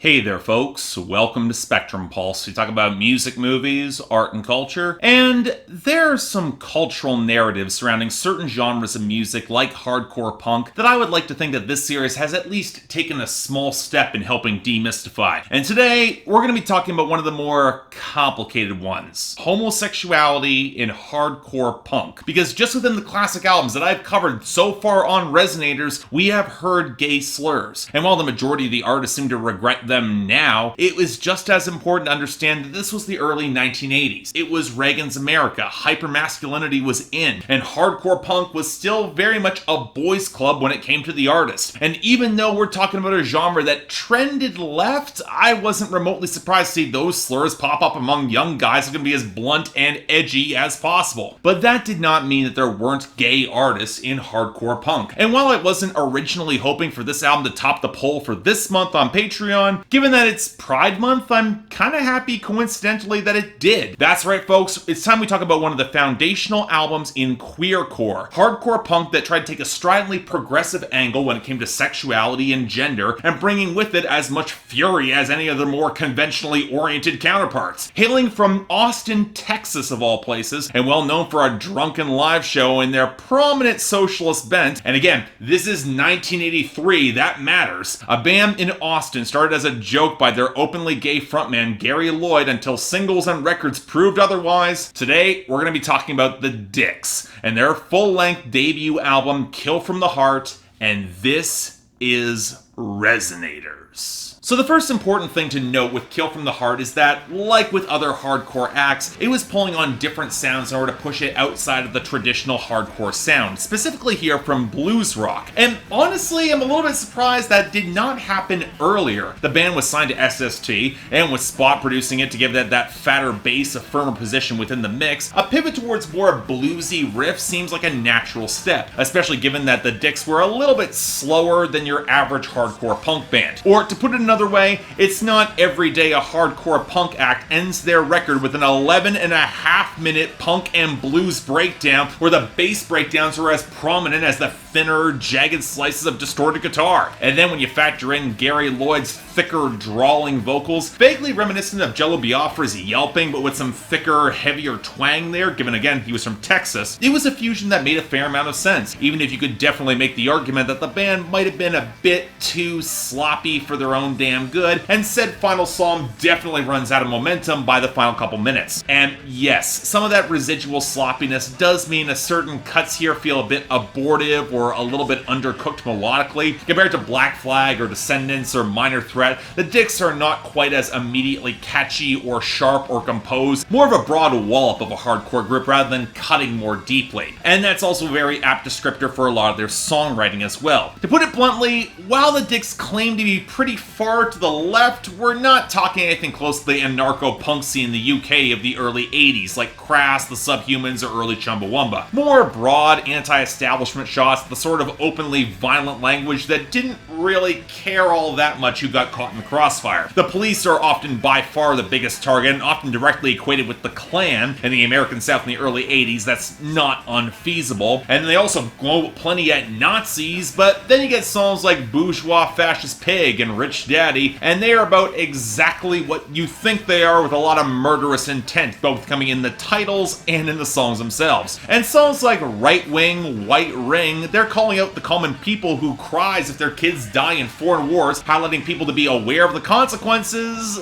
Hey there, folks. Welcome to Spectrum Pulse. We talk about music, movies, art, and culture. And there are some cultural narratives surrounding certain genres of music, like hardcore punk, that I would like to think that this series has at least taken a small step in helping demystify. And today, we're going to be talking about one of the more complicated ones: homosexuality in hardcore punk. Because just within the classic albums that I've covered so far on Resonators, we have heard gay slurs. And while the majority of the artists seem to regret them now, it was just as important to understand that this was the early 1980s. It was Reagan's America, hypermasculinity was in, and hardcore punk was still very much a boys' club when it came to the artist. And even though we're talking about a genre that trended left, I wasn't remotely surprised to see those slurs pop up among young guys who can be as blunt and edgy as possible. But that did not mean that there weren't gay artists in hardcore punk. And while I wasn't originally hoping for this album to top the poll for this month on Patreon, given that it's Pride Month, I'm kind of happy coincidentally that it did. That's right, folks, it's time we talk about one of the foundational albums in queercore, hardcore punk that tried to take a stridently progressive angle when it came to sexuality and gender, and bringing with it as much fury as any of their more conventionally oriented counterparts. Hailing from Austin, Texas of all places, and well known for a drunken live show and their prominent socialist bent, and again, this is 1983, that matters. A band in Austin started as a joke by their openly gay frontman Gary Lloyd until singles and records proved otherwise. Today, we're going to be talking about the Dicks and their full-length debut album, Kill from the Heart, and this is Resonators. So the first important thing to note with Kill from the Heart is that, like with other hardcore acts, it was pulling on different sounds in order to push it outside of the traditional hardcore sound, specifically here from blues rock. And honestly, I'm a little bit surprised that did not happen earlier. The band was signed to SST and was spot producing it to give that fatter bass a firmer position within the mix. A pivot towards more bluesy riffs seems like a natural step, especially given that the Dicks were a little bit slower than your average hardcore punk band. Or to put it another way, it's not every day a hardcore punk act ends their record with an 11.5-minute punk and blues breakdown where the bass breakdowns are as prominent as the thinner, jagged slices of distorted guitar. And then when you factor in Gary Lloyd's thicker, drawling vocals, vaguely reminiscent of Jello Biafra's yelping, but with some thicker, heavier twang there, given again he was from Texas, it was a fusion that made a fair amount of sense, even if you could definitely make the argument that the band might have been a bit too sloppy for their own damn good, and said final song definitely runs out of momentum by the final couple minutes. And yes, some of that residual sloppiness does mean a certain cuts here feel a bit abortive or a little bit undercooked melodically. Compared to Black Flag or Descendants or Minor Threat, the Dicks are not quite as immediately catchy or sharp or composed, more of a broad wallop of a hardcore group rather than cutting more deeply. And that's also a very apt descriptor for a lot of their songwriting as well. To put it bluntly, while the Dicks claim to be pretty far to the left, we're not talking anything close to the anarcho-punk scene in the UK of the early 80s, like Crass, the Subhumans, or early Chumbawamba. More broad anti-establishment shots, the sort of openly violent language that didn't really care all that much who got caught in the crossfire. The police are often by far the biggest target, and often directly equated with the Klan in the American South in the early 80s. That's not unfeasible. And they also go plenty at Nazis, but then you get songs like Bourgeois Fascist Pig and Rich Daddy, and they are about exactly what you think they are, with a lot of murderous intent, both coming in the titles and in the songs themselves. And songs like Right Wing, White Ring, they're calling out the common people who cries if their kids die in foreign wars, highlighting people to be aware of the consequences.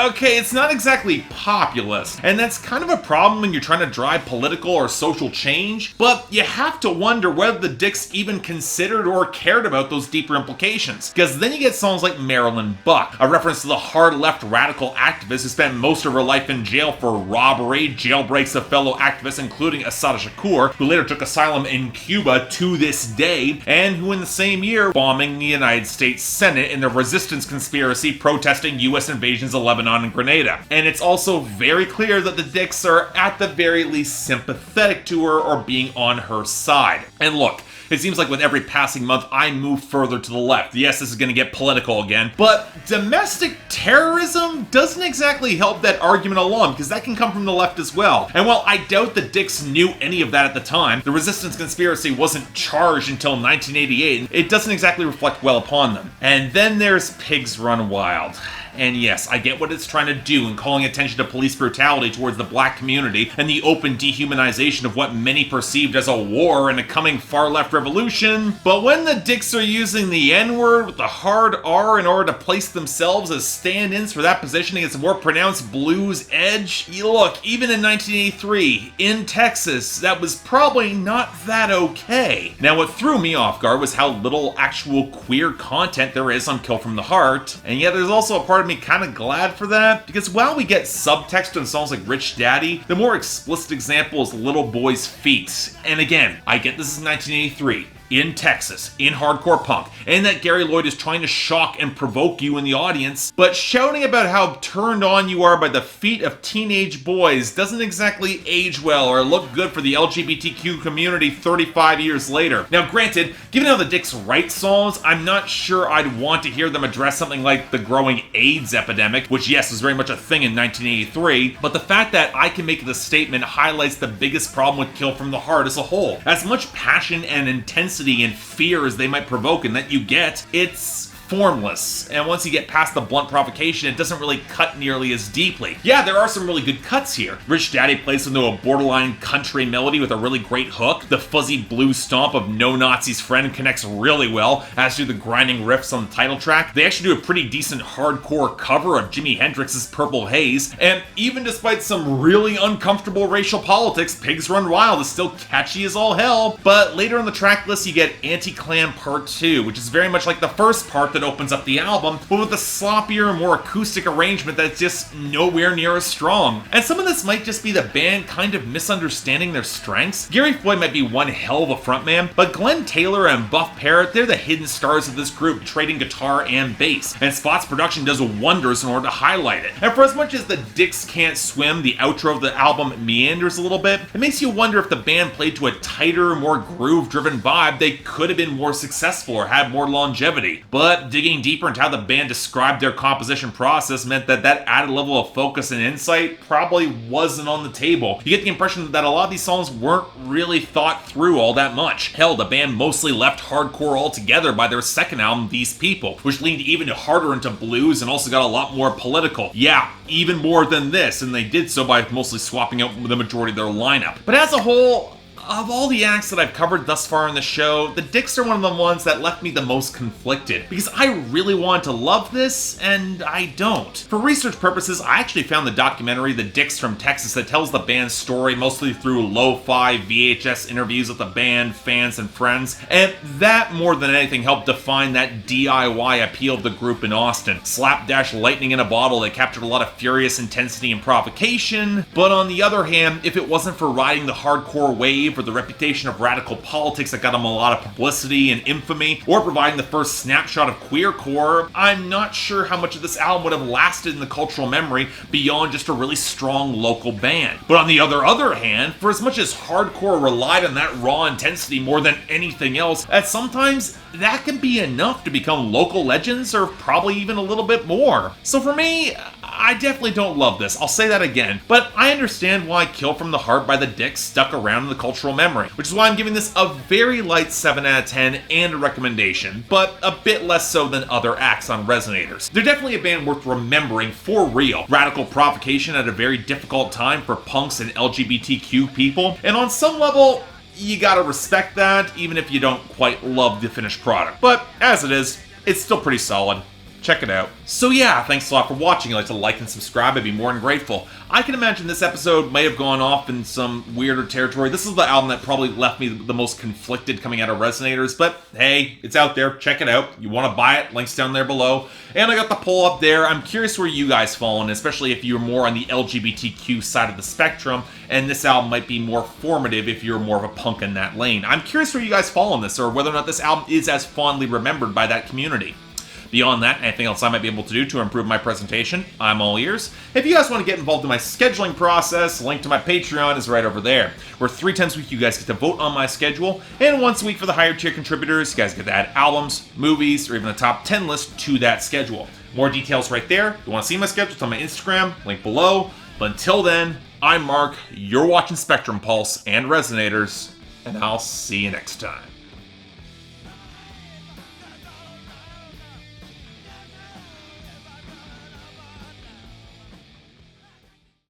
Okay, it's not exactly populist, and that's kind of a problem when you're trying to drive political or social change, but you have to wonder whether the Dicks even considered or cared about those deeper implications, because then you get songs like Marilyn Buck, a reference to the hard left radical activist who spent most of her life in jail for robbery, jailbreaks of fellow activists including Assata Shakur, who later took asylum in Cuba to this day, and who in the same year bombing the United States Senate in the resistance conspiracy protesting US invasions of Lebanon and Grenada. And it's also very clear that the Dicks are at the very least sympathetic to her or being on her side. And look, It seems like with every passing month, I move further to the left. Yes, this is going to get political again, but domestic terrorism doesn't exactly help that argument along, because that can come from the left as well. And while I doubt the dicks knew any of that at the time, the resistance conspiracy wasn't charged until 1988, it doesn't exactly reflect well upon them. And then there's Pigs Run Wild. And yes, I get what it's trying to do in calling attention to police brutality towards the black community and the open dehumanization of what many perceived as a war and a coming far-left revolution, but when the dicks are using the N-word with the hard R in order to place themselves as stand-ins for that position against a more pronounced blues edge, look, even in 1983, in Texas, that was probably not that okay. Now, what threw me off guard was how little actual queer content there is on Kill from the Heart, and yet there's also a part of me kind of glad for that, because while we get subtext on songs like Rich Daddy, the more explicit example is Little Boy's Feet. And again, I get this is 1983. In Texas, in hardcore punk, and that Gary Lloyd is trying to shock and provoke you in the audience, but shouting about how turned on you are by the feet of teenage boys doesn't exactly age well or look good for the LGBTQ community 35 years later. Now granted, given how the Dicks write songs, I'm not sure I'd want to hear them address something like the growing AIDS epidemic, which yes, was very much a thing in 1983, but the fact that I can make the statement highlights the biggest problem with Kill from the Heart as a whole. As much passion and intensity and fear as they might provoke and that you get, it's formless, and once you get past the blunt provocation, it doesn't really cut nearly as deeply. Yeah, there are some really good cuts here. Rich Daddy plays into a borderline country melody with a really great hook. The fuzzy blues stomp of No Nazi's Friend connects really well, as do the grinding riffs on the title track. They actually do a pretty decent hardcore cover of Jimi Hendrix's Purple Haze, and even despite some really uncomfortable racial politics, Pigs Run Wild is still catchy as all hell. But later on the track list, you get Anti-Klan Part 2, which is very much like the first part that opens up the album, but with a sloppier, more acoustic arrangement that's just nowhere near as strong. And some of this might just be the band kind of misunderstanding their strengths. Gary Floyd might be one hell of a frontman, but Glenn Taylor and Buff Parrott, they're the hidden stars of this group, trading guitar and bass, and Spot's production does wonders in order to highlight it. And for as much as the Dicks Can't Swim, the outro of the album meanders a little bit, it makes you wonder if the band played to a tighter, more groove-driven vibe, they could have been more successful or had more longevity. But digging deeper into how the band described their composition process meant that added level of focus and insight probably wasn't on the table. You get the impression that a lot of these songs weren't really thought through all that much. Hell, the band mostly left hardcore altogether by their second album, These People, which leaned even harder into blues and also got a lot more political. Yeah, even more than this, and they did so by mostly swapping out the majority of their lineup. But as a whole, of all the acts that I've covered thus far in the show, the Dicks are one of the ones that left me the most conflicted, because I really wanted to love this, and I don't. For research purposes, I actually found the documentary The Dicks from Texas that tells the band's story mostly through lo-fi VHS interviews with the band, fans, and friends, and that more than anything helped define that DIY appeal of the group in Austin. Slapdash lightning in a bottle that captured a lot of furious intensity and provocation, but on the other hand, if it wasn't for riding the hardcore wave or the reputation of radical politics that got them a lot of publicity and infamy, or providing the first snapshot of queercore, I'm not sure how much of this album would have lasted in the cultural memory beyond just a really strong local band. But on the other hand, for as much as hardcore relied on that raw intensity more than anything else, at sometimes that can be enough to become local legends, or probably even a little bit more. So for me, I definitely don't love this, I'll say that again, but I understand why Kill from the Heart by the Dicks stuck around in the cultural memory, which is why I'm giving this a very light 7 out of 10 and a recommendation, but a bit less so than other acts on Resonators. They're definitely a band worth remembering for real. Radical provocation at a very difficult time for punks and LGBTQ people, and on some level, you gotta respect that, even if you don't quite love the finished product. But as it is, it's still pretty solid. Check it out. So yeah, thanks a lot for watching. If you'd like to like and subscribe, I'd be more than grateful. I can imagine this episode may have gone off in some weirder territory. This is the album that probably left me the most conflicted coming out of Resonators, but hey, it's out there. Check it out. You want to buy it, links down there below. And I got the poll up there. I'm curious where you guys fall in, especially if you're more on the LGBTQ side of the spectrum, and this album might be more formative if you're more of a punk in that lane. I'm curious where you guys fall on this, or whether or not this album is as fondly remembered by that community. Beyond that, anything else I might be able to do to improve my presentation, I'm all ears. If you guys want to get involved in my scheduling process, link to my Patreon is right over there, where 3 times a week you guys get to vote on my schedule, and once a week for the higher tier contributors, you guys get to add albums, movies, or even the top 10 list to that schedule. More details right there. If you want to see my schedule, it's on my Instagram, link below. But until then, I'm Mark, you're watching Spectrum Pulse and Resonators, and I'll see you next time.